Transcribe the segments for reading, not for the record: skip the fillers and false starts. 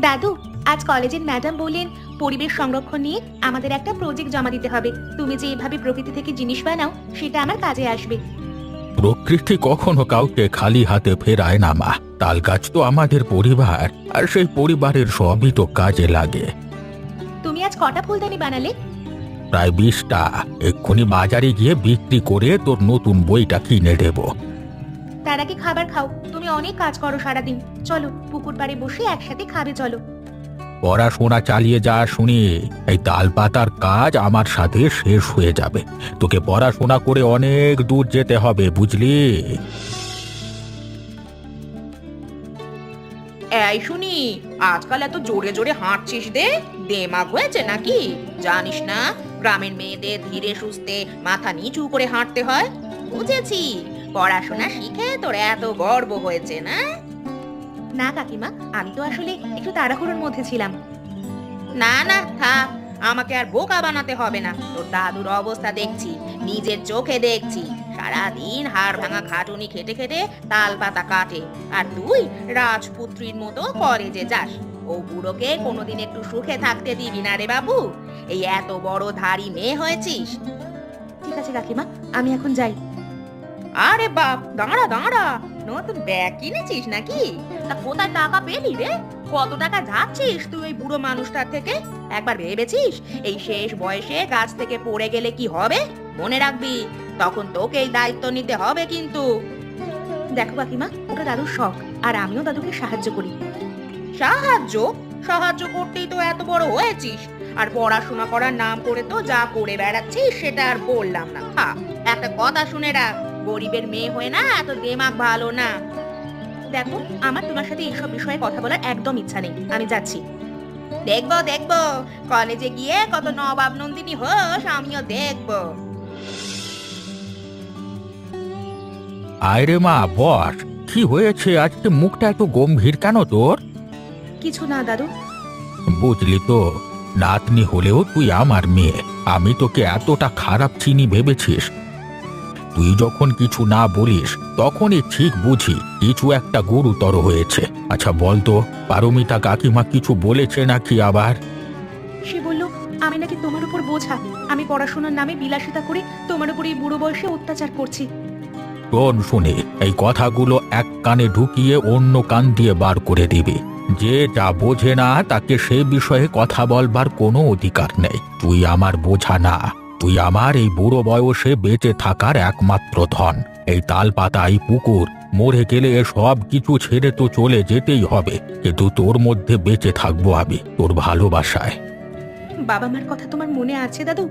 দাদু, আজ কলেজের ম্যাডাম বললেন পরিবেশ সংরক্ষণ নিয়ে আমাদের একটা প্রজেক্ট জমা দিতে হবে। তুমি যে এভাবে প্রকৃতি থেকে জিনিস বানাও সেটা আমার কাজে আসবে। প্রকৃতি কখনো কাউকে খালি হাতে ফেরায় না মা। তাল গাছ তো আমাদের পরিবার, আর সেই পরিবারের সবই তো কাজে লাগে। তুমি আজ কটা ফুলদানি বানালে? প্রায় 20টা। এক্ষুনি বাজারে গিয়ে বিক্রি করে তোর নতুন বইটা কিনে দেব। তার আগে খাবার খাও, তুমি অনেক কাজ করো সারাদিন। চলো পুকুর পাড়ে বসে একসাথে খাবে চলো। পড়াশোনা চালিয়ে যা শুনি, এই তাল পাতার কাজ আমার সাথে শেষ হয়ে যাবে। তোকে পড়াশোনা করে অনেক দূর যেতে হবে, বুঝলি? এই শুনি, আজকাল এত জোরে জোরে হাঁটছিস দে, দেমাগ হয়েছে নাকি? জানিস না গ্রামের মেয়েদের ধীরে সুস্থে মাথা নিচু করে হাঁটতে হয়? বুঝেছি, পড়াশোনা শিখে তোর এত গর্ব হয়েছে না? না কাকিমা, আমি তো আসলে একটু তাড়াহুড়োর মধ্যে ছিলাম। না না থাক, আমাকে আর বোকা বানাতে হবে না। তোর দাদুর অবস্থা দেখছি, নিজের চোখে দেখছি। সারাদিন হাড় ভাঙা খাটুনি খেটে খেটে তাল পাতা কাটে, আর তুই রাজপুত্রীর মতো কলেজে যাস। ও বুড়োকে কোনোদিন একটু সুখে থাকতে দিবি না রে বাবু। এই এত বড় ধাড়ি মেয়ে হয়েছিস। ঠিক আছে কাকিমা, আমি এখন যাই। আরে বাপ, দাঁড়া দাঁড়া, নতুন ব্যাগ কিনেছিস নাকি? তা কোথায় টাকা পেলি রে? কত টাকা যাচ্ছিস তুই ওই বুড়ো মানুষটার থেকে? একবার ভেবেছিস এই শেষ বয়সে গাছ থেকে পড়ে গেলে কি হবে? মনে রাখবি, তখন তোকেই দায়িত্ব নিতে হবে কিন্তু। দেখো কাকিমা, ওটা দাদুর শখ, আর আমিও দাদুকে সাহায্য করি। সাহায্য? সাহায্য করতেই তো এত বড় হয়েছিস, আর পড়াশোনা করার নাম করে তো যা করে বেড়াচ্ছিস সেটা আর বললাম না। হ্যাঁ, একটা কথা শুনে রাখ, গরিবের মেয়ে হয়ে না এত দেমাগ ভালো না। দেখো, আমার তোমার সাথে এইসব বিষয়ে কথা বলার একদম ইচ্ছা নেই, আমি যাচ্ছি। দেখবো দেখবো, কলেজে গিয়ে কত নবাব নন্দিনী হোস আমিও দেখবো। আরে মা, বস। কি হয়েছে আজকে? মুখটা এত গম্ভীর কেন তোর? কিছু না দাদু। বুঝলি তো, নাতনি হলেও তুই আমার মেয়ে। আমি তোকে এতটা খারাপ চিনি ভেবেছিস? তুই যখন কিছু না বলিস তখনই ঠিক বুঝি কিছু একটা গুরুতর হয়েছে। আচ্ছা বলতো, পারমিতা কাকিমা কিছু বলেছে নাকি আবার? সে বলল আমি নাকি তোমার উপর বোঝা, আমি পড়াশোনার নামে বিলাসিতা করে তোমার উপর এই বুড়ো বয়সে অত্যাচার করছি। শোন শুনে, এই কথাগুলো এক কানে ঢুকিয়ে অন্য কান দিয়ে বার করে দিবি। যে যা বোঝে না তাকে সে বিষয়ে কথা বলবার কোনো অধিকার নেই। তুই আমার বোঝা না, তুই আমার এই বুড়ো বয়সে বেঁচে থাকার একমাত্র ধন। এই তাল পাতা, এই পুকুর, মরে গেলে সব কিছু ছেড়ে তো চলে যেতেই হবে, কিন্তু তোর মধ্যে বেঁচে থাকবো আমি, তোর ভালোবাসায়। বাবা মার কথা তোমার মনে আছে দাদু?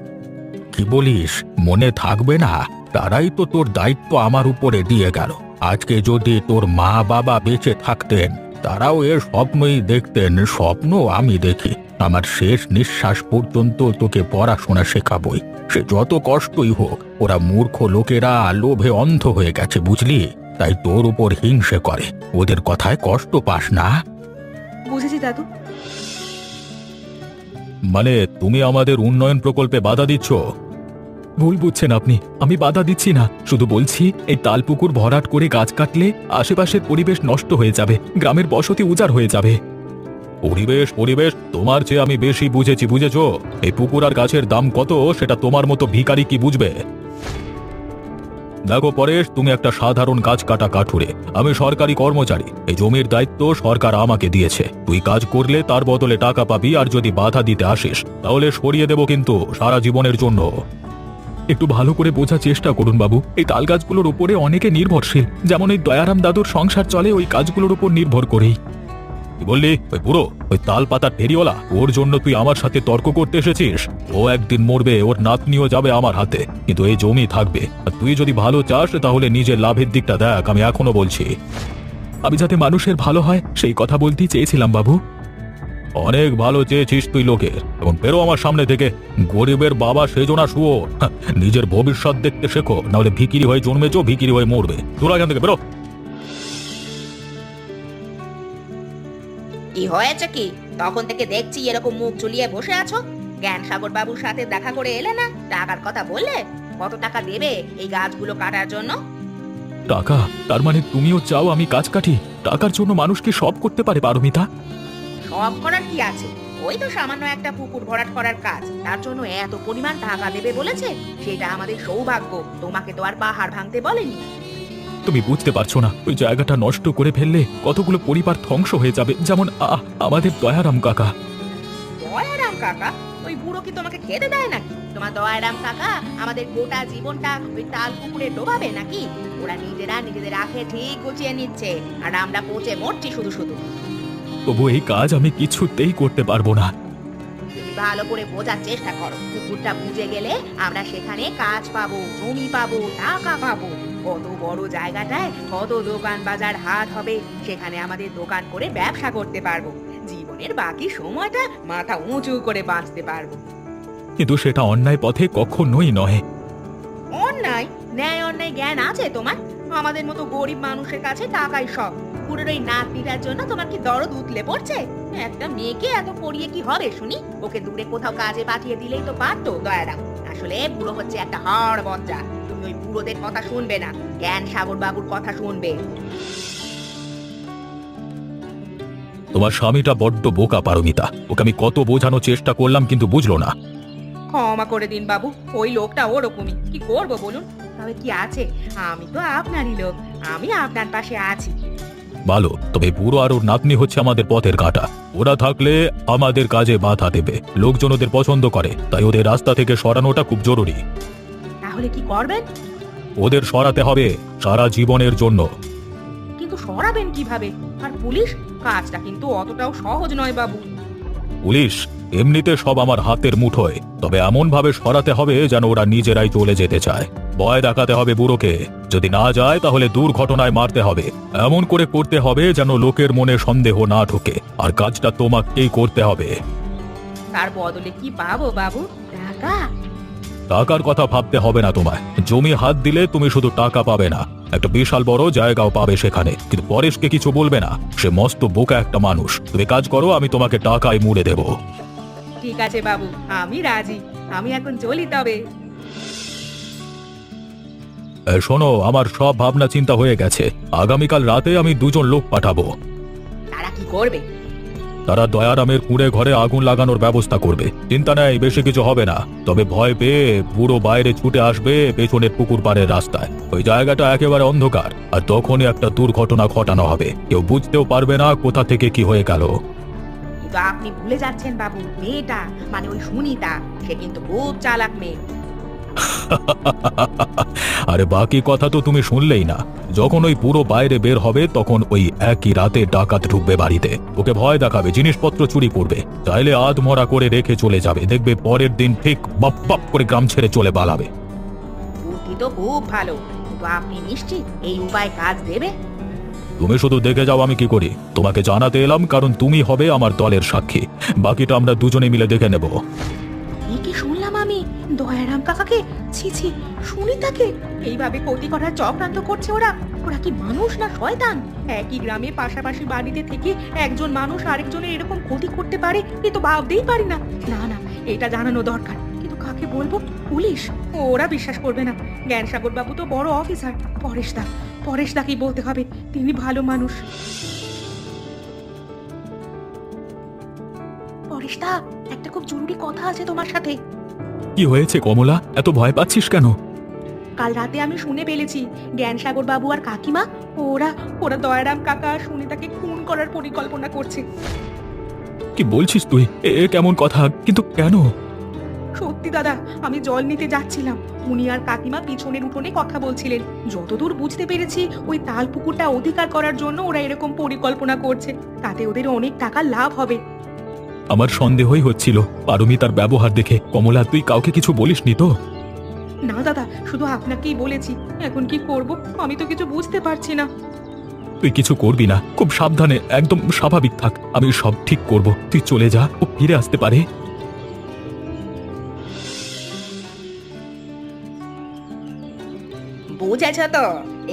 কি বলিস? মনে থাকবে না? তারাই তো তোর দায়িত্ব আমার উপরে দিয়ে গেল। আজকে যদি তোর মা বাবা বেঁচে থাকতেন, তারাও এর স্বপ্নই দেখতেন। স্বপ্ন আমি দেখি। আমার শেষ নিঃশ্বাস পর্যন্ত তোকে পড়াশোনা শেখাবই, সে যত কষ্টই হোক। ওরা মূর্খ লোকেরা লোভে অন্ধ হয়ে গেছে, বুঝলি? তাই তোর উপর হিংসে করে। ওদের কথায় কষ্ট পাস না। বুঝেছি দাদু। মানে তুমি আমাদের উন্নয়ন প্রকল্পে বাধা দিচ্ছ? ভুল বুঝছেন আপনি, আমি বাধা দিচ্ছি না। শুধু বলছি এই তালপুকুর ভরাট করে গাছ কাটলে আশেপাশের পরিবেশ নষ্ট হয়ে যাবে, গ্রামের বসতি উজাড় হয়ে যাবে। পরিবেশ পরিবেশ তোমার চেয়ে আমি বেশি বুঝেছি, বুঝেছো? এই পুকুর আর গাছের দাম কত সেটা তোমার মতো ভিখারি কি বুঝবে? দেখো পরেশ, তুমি একটা সাধারণ গাছ কাটা কাঠুরে, আমি সরকারি কর্মচারী। এই জমির দায়িত্ব সরকার আমাকে দিয়েছে। তুই কাজ করলে তার বদলে টাকা পাবি, আর যদি বাধা দিতে আসিস তাহলে সরিয়ে দেব, কিন্তু সারা জীবনের জন্য। একটু ভালো করে বোঝার চেষ্টা করুন বাবু, এই তাল গাছগুলোর উপরে অনেকে নির্ভরশীল। যেমন এই দয়ারাম দাদুর সংসার চলে ওই গাছগুলোর উপর নির্ভর করেই। কি বললি? ওই পুরো ওই তাল পাতার ফেরিওয়ালা, ওর জন্য তুই আমার সাথে তর্ক করতে এসেছিস? ও একদিন মরবে, ওর নাতনিও যাবে আমার হাতে, কিন্তু এই জমি থাকবে। আর তুই যদি ভালো চাস তাহলে নিজের লাভের দিকটা দেখ, আমি এখনো বলছি। আমি যাতে মানুষের ভালো হয় সেই কথা বলতেই চেয়েছিলাম বাবু। অনেক ভালো চেয়েছিস তুই লোকের, এখন বেরো আমার সামনে থেকে। গরিবের বাবা সেজো না শুয়োর। নিজের ভবিষ্যৎ দেখতে শেখো, নাহলে ভিকিরি হয়ে জন্মেছো, ভিকিরি হয়ে মরবে। তোরা এখান থেকে বেরো। কি হয়েছে কি? তখন থেকে দেখছি এরকম মুখ ঝুলিয়ে বসে আছো। জ্ঞান সাগর বাবুর সাথে দেখা করে এলে না? টাকার কথা বললে? কত টাকা দেবে এই গাছগুলো কাটার জন্য? টাকা? তার মানে তুমিও চাও আমি গাছ কাটি? টাকার জন্য মানুষ কি সব করতে পারে পারমিতা? সব করার কি আছে? ওই তো সামান্য একটা পুকুর ভরাট করার কাজ, তার জন্য এত পরিমাণ টাকা দেবে বলেছে। সেটা আমাদের সৌভাগ্য, তোমাকে তো আর পাহাড় ভাঙতে বলেনি। তুমি বুঝতে পারছো না, ওই জায়গাটা নষ্ট করে ফেললে কতগুলো পরিবার ধ্বংস হয়ে যাবে, যেমন আমাদের দয়ারাম কাকা। দয়ারাম কাকা? ওই বুড়ো কি তোমাকে খেতে দেয় নাকি? তোমার দয়ারাম কাকা আমাদের গোটা জীবনটা ওই তাল পুকুরে ডোবাবে নাকি? ওরা নিজেরা নিজেদের আখে ঠিক গুছিয়ে নিচ্ছে, আর আমরা পচে মরছি শুধু শুধু। তবু এই কাজ আমি কিছুতেই করতে পারবো না। তুমি ভালো করে বোঝার চেষ্টা করো। পুকুরটা বুঝে গেলে আমরা সেখানে কাজ পাবো, জমি পাবো, টাকা পাবো। কত বড় জায়গাটায় কত দোকান বাজার হাট হবে, সেখানে আমাদের দোকান করে ব্যবসা করতে পারবো। জীবনের বাকি সময়টা মাথা উঁচু করে বাঁচতে পারবো। কিন্তু সেটা অন্যায় পথে কখনোই নয়। অন্যায়? ন্যায় অন্যায় জ্ঞান আছে তোমার? আমাদের মতো গরিব মানুষের কাছে টাকাই সব। পুরোর ওই নাতনিটার জন্য তোমার কি দরদ উতলে পড়ছে? একটা মেয়েকে এত পড়িয়ে কি হবে শুনি? ওকে দূরে কোথাও কাজে পাঠিয়ে দিলেই তো পারতো দয়ারাম। আসলে বুড়ো হচ্ছে একটা হাড় বজ্জা। তুমি ওই বুড়োদের কথা শুনবে না, জ্ঞান সাগর বাবুর কথা শুনবে। তোমার স্বামীটা বড্ড বোকা পারমিতা, ওকে আমি কত বোঝানোর চেষ্টা করলাম কিন্তু বুঝলো না। ক্ষমা করে দিন বাবু, ওই লোকটা ওরকমই। কি করবো বলুন? তবে কি আছে, আমি তো আপনারই লোক, আমি আপনার পাশে আছি। ভালো, তবে বুড়ো আর ওর নাতনি হচ্ছে আমাদের পথের কাঁটা। ওরা থাকলে আমাদের কাজে বাধা দেবে, লোকজন ওদের পছন্দ করে, তাই ওদের রাস্তা থেকে সরানোটা খুব জরুরি। তাহলে কি করবেন? ওদের সরাতে হবে সারা জীবনের জন্য। কিন্তু সরাবেন কিভাবে? আর পুলিশ? কাজটা কিন্তু অতটাও সহজ নয় বাবু। পুলিশ এমনিতে সব আমার হাতের মুঠোয়, তবে এমন ভাবে সরাতে হবে যেন ওরা নিজেরাই চলে যেতে চায়। ভয় দেখাতে হবে বুড়োকে, যদি না যায় তাহলে দুর্ঘটনায় মারতে হবে। এমন করে করতে হবে যেন লোকের মনে সন্দেহ না ঢোকে, আর কাজটা তোমাকেই করতে হবে। তার বদলে কি পাবো বাবু? টাকা? টাকার কথা ভাবতে হবে না তোমায়। জমি হাত দিলে তুমি শুধু টাকা পাবে না, একটা বিশাল বড় জায়গাও পাবে সেখানে। কিন্তু পরেশকে কিছু বলবে না, সে মস্ত বোকা একটা মানুষ। তুমি কাজ করো, আমি তোমাকে টাকায় মুড়ে দেব। ঠিক আছে বাবু, আমি রাজি। আমি এখন চলি তবে। শোনো, আমার সব ভাবনা চিন্তা হয়ে গেছে। আগামীকাল রাতে আমি দুজন লোক পাঠাবো। তারা কি করবে? তারা দয়ারামের কুঁড়ে ঘরে আগুন লাগানোর ব্যবস্থা করবে। চিন্তা নেই, বেশি কিছু হবে না। তবে ভয় পেয়ে বুড়ো বাইরে ছুটে আসবে পেছনের পুকুর পাড়ের রাস্তায়। ওই জায়গাটা একেবারে অন্ধকার, আর তখনই একটা দুর্ঘটনা ঘটানো হবে। কেউ বুঝতেও পারবে না কোথা থেকে কি হয়ে গেল। কিন্তু আপনি ভুলে যাচ্ছেন বাবু, মেয়েটা মানে ওই সুনিতা, সে কিন্তু খুব চালাক মেয়ে। আরে বাকি কথা তো তুমি শুনলেই না। যখন ওই পুরো বাইরে বের হবে তখন ওই একই রাতে ডাকাত ঢুকবে বাড়িতে, ওকে ভয় দেখাবে, জিনিসপত্র চুরি করবে, চাইলে আধমরা করে রেখে চলে যাবে। দেখবে পরের দিন ঠিক বাপ বাপ করে গ্রাম ছেড়ে চলে পালাবে। বুদ্ধি তো খুব ভালো, কিন্তু আপনি নিশ্চিত এই উপায় কাজ দেবে? তুমি শুধু দেখে যাও আমি কি করি। তোমাকে জানাতে এলাম কারণ তুমি হবে আমার দলের সাক্ষী। বাকিটা আমরা দুজনে মিলে দেখে নেব। কি শুনলাম আমি? দয়ারাম কাকাকে? ছি ছি, সুনিতাকে এইভাবে ক্ষতি করার চক্রান্ত করছে ওরা। ওরা কি মানুষ না শয়তান? একই গ্রামে পাশাপাশি বাড়িতে থেকে একজন মানুষ আরেকজনের এরকম ক্ষতি করতে পারে, এ তো ভাবতেই পারি না। না না, এটা জানানো দরকার। কিন্তু কাকে বলবো? পুলিশ? ওরা বিশ্বাস করবে না। জ্ঞানসাগর বাবু তো বড় অফিসার। পরেশদাকেই বলতে হবে, তিনি ভালো মানুষ। পরেশদা, একটা খুব জরুরি কথা আছে তোমার সাথে। কি হয়েছে কমলা, এত ভয় পাচ্ছিস কেন? কাল রাতে আমি শুনে ফেলেছি জ্ঞানসাগর বাবু আর কাকিমা ওরা ওরা দয়ারাম কাকা আর সুনিতাকে খুন করার পরিকল্পনা করছে। কি বলছিস তুই? এ কেমন কথা? কিন্তু কেন? সত্যি দাদা, আমি জল নিতে যাচ্ছিলাম, উনি আর কাকিমা পিছনের উঠোনে কথা বলছিলেন। যতদূর বুঝতে পেরেছি ওই তাল পুকুরটা অধিকার করার জন্য ওরা এরকম পরিকল্পনা করছে, তাতে ওদের অনেক টাকা লাভ হবে। আমার সন্দেহই হচ্ছিল পারমিতার ব্যবহার দেখে। কমলা, তুই কাউকে কিছু বলিসনি তো? না দাদা, শুধু আপনাকেই বলেছি। এখন কি করব আমি তো কিছু বুঝতে পারছি না। তুই কিছু করবি না, খুব সাবধানে, একদম স্বাভাবিক থাক। আমি সব ঠিক করব, তুই চলে যা, ও ফিরে আসতে পারে। বুঝেছ তো,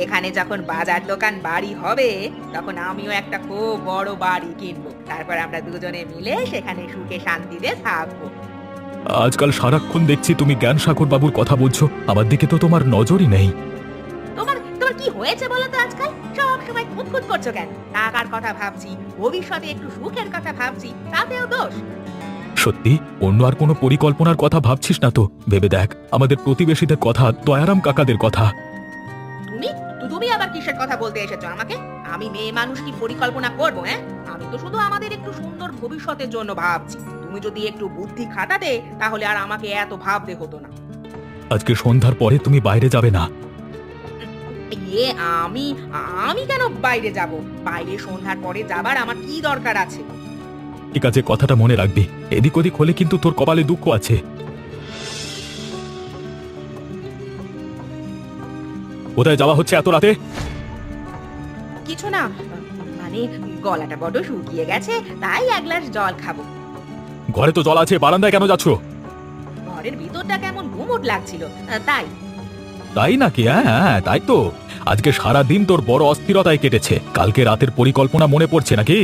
এখানে যখন বাজার দোকান বাড়ি হবে তখন আমিও একটা খুব বড় বাড়ি কিনবো। তারপর আমরা দুজনে মিলে সেখানে সুখে শান্তিতে থাকবো। আজকাল সারাক্ষণ দেখছি তুমি জ্ঞানসাগর বাবুর কথা বলছো, আমার দিকে তো তোমার নজরই নেই। তোমার তোমার কি হয়েছে বলো তো? আজকাল সব সবসময় খুঁতখুত করছো কেন? টাকার কথা ভাবছি, ভবিষ্যতে একটু সুখের কথা ভাবছি, তাতেও দোষ। সত্যি অন্য আর কোনো পরিকল্পনার কথা ভাবছিস না তো? ভেবে দেখ আমাদের প্রতিবেশীদের কথা, দয়ারাম কাকাদের কথা। তুমি তুমি আবার কিসের কথা বলতে এসেছো আমাকে? আমি মেয়ে মানুষ কি পরিকল্পনা করবো? হ্যাঁ, আমি তো শুধু আমাদের একটু সুন্দর ভবিষ্যতের জন্য ভাবছি। তুমি যদি একটু বুদ্ধি খাটাতে তাহলে আর আমাকে এত ভাবতে হতো না। আজকে সন্ধ্যার পরে তুমি বাইরে যাবে না। ইয়ে আমি আমি কেন বাইরে যাব? বাইরে সন্ধ্যার পরে যাবার আমার কি দরকার আছে? ঠিক আছে, কথাটা মনে রাখবি। এদিক ওদিক হলে কিন্তু তোর কপালে দুঃখ আছে। কোথায় যাওয়া হচ্ছে এত রাতে? কিছু না, মানে গলাটা বড্ড শুকিয়ে গেছে, তাই এক গ্লাস জল খাবো। ঘরে তো জল আছে, বারান্দায় কেন যাচ্ছ? ঘরের ভিতরটা কেমন গুমোট লাগছিল, তাই। তাই নাকি? হ্যাঁ হ্যাঁ, তাই তো। আজকে সারা দিন তোর বড় অস্থিরতায় কেটেছে। কালকে রাতের পরিকল্পনা মনে পড়ছে নাকি?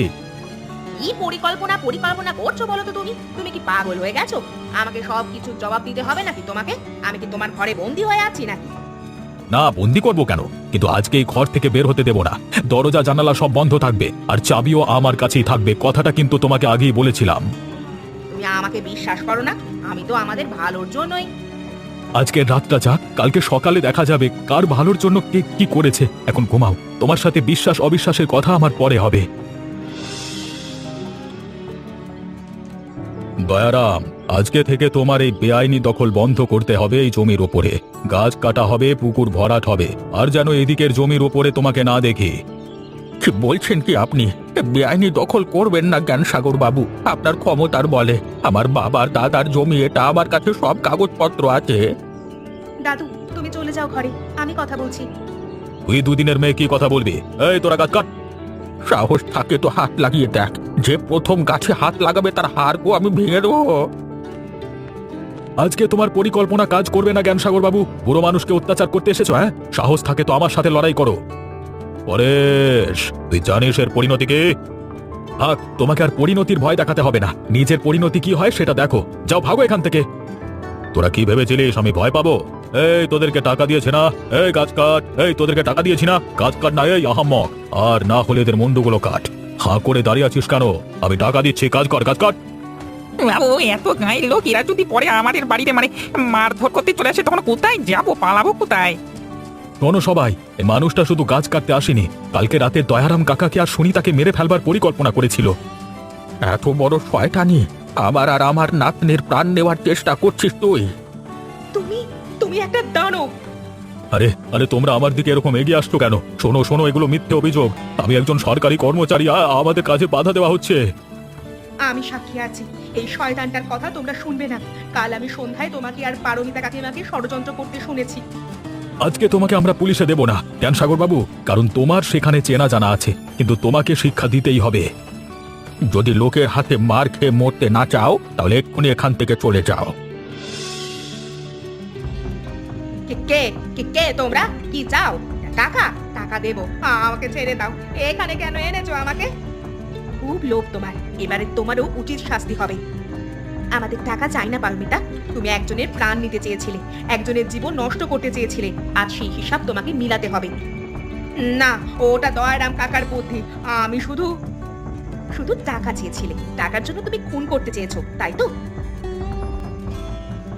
কি পরিকল্পনা পরিকল্পনা করছো বলো তো? তুমি কি পাগল হয়ে গেছো? আমাকে সব কিছু জবাব দিতে হবে নাকি তোমাকে? আমি কি তোমার ঘরে বন্দি হয়ে আছি নাকি? না, বন্দি করবো কেন? কিন্তু আজকে এই ঘর থেকে বের হতে দেব না। দরজা জানালা সব বন্ধ থাকবে, আর চাবিও আমার কাছেই থাকবে। কথাটা কিন্তু তোমাকে আগেই বলেছিলাম। তুমি আমাকে বিশ্বাস করো না? আমি তো আমাদের ভালোর জন্যই। আজকের রাতটা যাক, কালকে সকালে দেখা যাবে কার ভালোর জন্য কে কি করেছে। এখন ঘুমাও। তোমার সাথে বিশ্বাস অবিশ্বাসের কথা আমার পরে হবে। দয়ারাম, আজকে থেকে তোমার এই বেআইনি দখল বন্ধ করতে হবে এই জমির ওপরে। গাছ কাটা হবে, পুকুর ভরাট হবে, আর যেন এদিকের জমির ওপরে তোমাকে না দেখি। কি বলছেন কি আপনি? বেআইনি দখল করবেন না জ্ঞানসাগর বাবু, আপনার ক্ষমতার বলে। আমার বাবার দাদার জমি, এটা আমার কাছে সব কাগজপত্র আছে। দাদু, তুমি চলে যাও ঘরে, আমি কথা বলছি। তুই দুদিনের মেয়ে কি কথা বলবি? এই তোরা গাছ কাট। সাহস থাকে তো হাত লাগিয়ে দেখ। যে প্রথম গাছে হাত লাগাবে তার হাড়গো আমি ভেঙে দেবো। আজকে তোমার পরিকল্পনা কাজ করবে না জ্ঞানসাগর বাবু। বুড়ো মানুষকে অত্যাচার করতে এসেছো? হ্যাঁ, সাহস থাকে তো আমার সাথে লড়াই করো। পরেশ, তুই জানিস এর পরিণতি কি? থাক, তোমাকে আর পরিণতির ভয় দেখাতে হবে না। নিজের পরিণতি কি হয় সেটা দেখো। যাও, ভাগো এখান থেকে। তোরা কি ভেবেছিলিস আমি ভয় পাবো? এই তোদেরকে টাকা দিয়েছে না? এই গাছ কাট। এই তোদেরকে টাকা দিয়েছি না? গাছ কাট না, এই আহাম্মক। আর না হলে এদের মুন্ডুগুলো কাট। হাঁ করে দাঁড়িয়ে আছিস কেন? আমি টাকা দিচ্ছি, কাজ কর, গাছ কাট। বাবু, এত গাঁয়ের লোক এরা যদি পরে আমাদের বাড়িতে মারধর করতে চলে আসে, তখন কোথায় যাবো? পালাবো কোথায়? শোনো সবাই, এই মানুষটা শুধু গাছ কাটতে আসেনি। কালকে রাতে দয়ারাম কাকাকে আর সুনিতাকে মেরে ফেলবার পরিকল্পনা করেছিল। এত বড় শয়তানি! আবার আর আমার নাতনির প্রাণ নেওয়ার চেষ্টা করছিস তুই? তুমি একটা দানব। আরে আরে, তোমরা আমার দিকে এরকম এগিয়ে আসছো কেন? শোনো শোনো, এগুলো মিথ্যে অভিযোগ। আমি একজন সরকারি কর্মচারী, আমাদের কাজে বাধা দেওয়া হচ্ছে। আমি সাক্ষী আছি, এই শয়তানটার কথা তোমরা শুনবে না। কাল আমি সন্ধ্যায় তোমাকে আর পারমিতা কাকিমাকে ষড়যন্ত্র করতে শুনেছি। আজকে তোমাকে আমরা পুলিশে দেব না জ্ঞানসাগর বাবু, কারণ তোমার সেখানে চেনা জানা আছে। কিন্তু তোমাকে শিক্ষা দিতেই হবে। যদি লোকের হাতে মার খেয়ে মরতে না চাও, তাহলে এক্ষুনি এখান থেকে চলে যাও। কে কে কে তোমরা? কি চাও? টাকা? টাকা দেবো, আমাকে ছেড়ে দাও। এখানে কেন এনেছো আমাকে? খুব লোভ তোমার, এবারে তোমারও উচিত শাস্তি হবে। আমাদের টাকা চাই না পারমিতা। তুমি একজনের প্রাণ নিতে চেয়েছিলে, একজনের জীবন নষ্ট করতে চেয়েছিলে। আজ সেই হিসাব তোমাকে মিলাতে হবে। না, ওটা দয়ারাম কাকার বুদ্ধি। আমি শুধু টাকা চেয়েছিলে। টাকার জন্য তুমি খুন করতে চেয়েছো, তাই তো?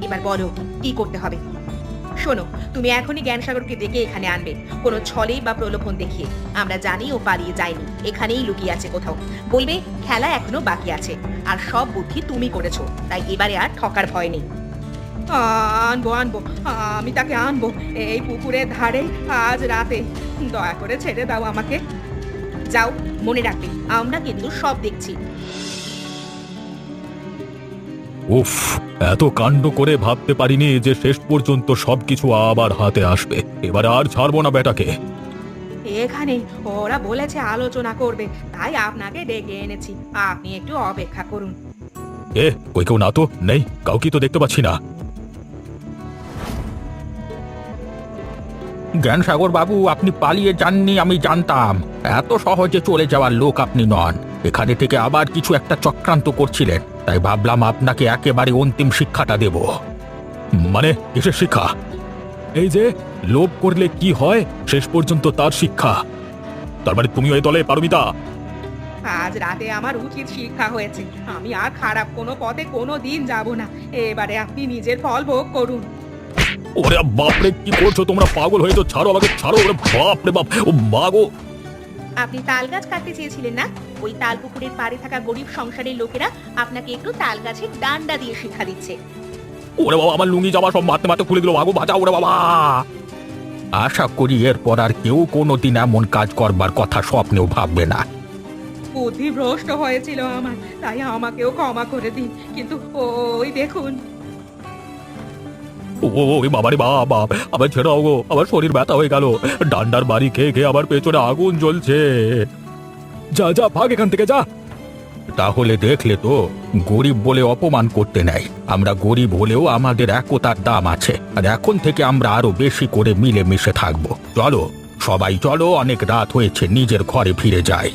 এবার বলো কি করতে হবে। শোনো, তুমি এখনই জ্ঞানসাগরকে ডেকে এখানে আনবে, কোনো ছলে বা প্রলোভন দেখিয়ে। আমরা জানি ও পালিয়ে যায়নি, এখানেই লুকিয়ে আছে কোথাও। বলবে খেলা এখনো বাকি আছে, আর সব বুদ্ধি তুমি করেছো, তাই এবারে আর ঠকার ভয় নেই। আনবো আনবো, আমি তাকে আনবো এই পুকুরের ধারে আজ রাতে। দয়া করে ছেড়ে দাও আমাকে। যাও, মনে রাখবে আমরা কিন্তু সব দেখছি। উফ, এত কাণ্ড করে ভাবতে পারিনি যে শেষ পর্যন্ত সবকিছু আবার হাতে আসবে। এবারে আর ছাড়বো না বেটাকে। এখানে ওরা বলেছে আলোচনা করবে, তাই আপনাকে ডেকে এনেছি। আপনি একটু অপেক্ষা করুন। কই কেউ না তো? নেই, কাউকে তো দেখতে পাচ্ছি না। জ্ঞানসাগর বাবু, আপনি পালিয়ে যাননি আমি জানতাম। এত সহজে চলে যাওয়ার লোক আপনি নন। এখানে থেকে আবার কিছু একটা চক্রান্ত করছিলেন, তাই ভাবলাম আপনাকে একেবারে অন্তিম শিক্ষাটা দেব। মানে কিসের শিক্ষা? এই যে লোভ করলে কি হয় শেষ পর্যন্ত তার শিক্ষা। তার মানে তুমিও এই দলে, পারমিতা? আজ রাতে আমার উচিত শিক্ষা হয়েছে। আমি আর খারাপ কোনো পথে কোনো দিন যাব না। এবারে আপনি নিজের ফল ভোগ করুন। ওরে বাপরে, কি করছো তোমরা? পাগল হয়ে তো ছাড়ো, আমাকে ছাড়ো। ওরে বাপরে বাপ, ও মা গো! আপনি তাল গাছ কাটতে চেয়েছিলেন না? ওই তাল পুকুরের পাড়ে থাকা গরিব সংসারের লোকেরা আপনাকে একটু তাল গাছের ডান্ডা দিয়ে শিক্ষা দিচ্ছে। ওরে বাবা, আমার লুঙ্গি জামা সব মারতে মারতে খুলে দিল। আগো বাঁচা, ওরে বাবা! আশা করি এরপর আর কেউ কোনোদিন এমন কাজ করবার কথা স্বপ্নেও ভাববে না। বুদ্ধি ভ্রষ্ট হয়েছিল আমার, তাই আমাকেও ক্ষমা করে দিন। কিন্তু ওই দেখুন, ওই বাবারে বাবা, আবার ছেড়াও গো, আমার শরীর ব্যথা হয়ে গেল। ডান্ডার বাড়ি খেয়ে খেয়ে আবার পেছনে আগুন জ্বলছে। যা যা, ভাগ এখান থেকে, যা। তাহলে দেখলে তো, গরিব বলে অপমান করতে নেই। আমরা গরিব হলেও আমাদের একতার দাম আছে, আর এখন থেকে আমরা আরো বেশি করে মিলেমিশে থাকবো। চলো সবাই, চলো, অনেক রাত হয়েছে, নিজের ঘরে ফিরে যাই।